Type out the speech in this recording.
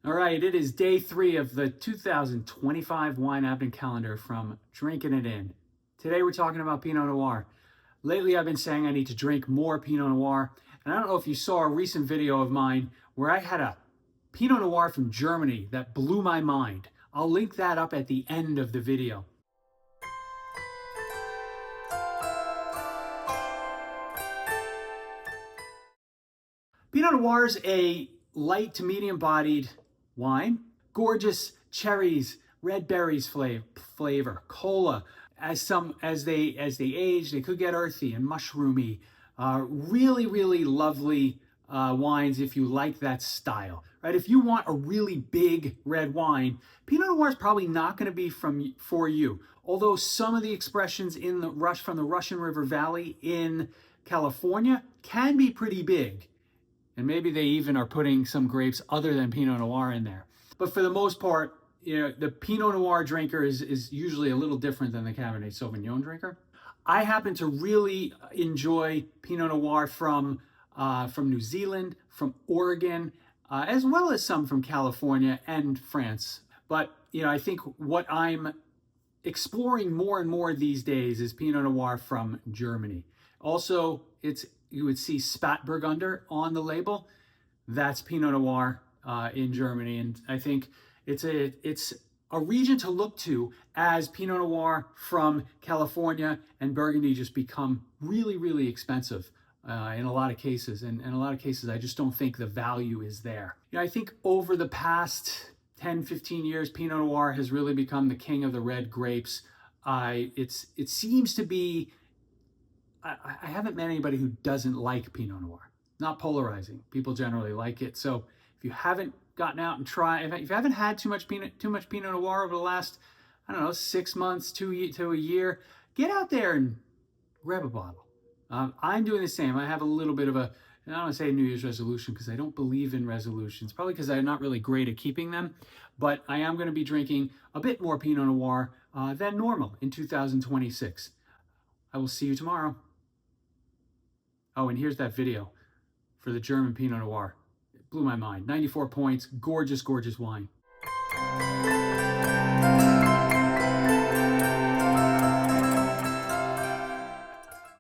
All right, it is day 3 of the 2025 wine advent calendar from Drinking It In. Today we're talking about Pinot Noir. Lately I've been saying I need to drink more Pinot Noir, and I don't know if you saw a recent video of mine where I had a Pinot Noir from Germany that blew my mind. I'll link that up at the end of the video. Pinot Noir is a light to medium bodied wine. Gorgeous cherries, red berries flavor, cola. As they age, they could get earthy and mushroomy. Really lovely wines if you like that style, right? If you want a really big red wine, Pinot Noir is probably not going to be for you. Although some of the expressions from the Russian River Valley in California can be pretty big. And maybe they even are putting some grapes other than Pinot Noir in there. But for the most part, the Pinot Noir drinker is usually a little different than the Cabernet Sauvignon drinker. I happen to really enjoy Pinot Noir from New Zealand, from Oregon, as well as some from California and France. But I think what I'm exploring more and more these days is Pinot Noir from Germany. Also, you would see Spätburgunder on the label. That's Pinot Noir in Germany, and I think it's a region to look to as Pinot Noir from California and Burgundy just become really expensive in a lot of cases, and in a lot of cases I just don't think the value is there. I think over the past 10-15 years, Pinot Noir has really become the king of the red grapes. It seems to be, I haven't met anybody who doesn't like Pinot Noir. Not polarizing. People generally like it. So if you haven't gotten out and tried, if you haven't had too much Pinot Noir over the last, 6 months to a year, get out there and grab a bottle. I'm doing the same. I have a little bit of I don't want to say New Year's resolution because I don't believe in resolutions, probably because I'm not really great at keeping them, but I am going to be drinking a bit more Pinot Noir than normal in 2026. I will see you tomorrow. Oh, and here's that video for the German Pinot Noir. It blew my mind. 94 points, gorgeous wine.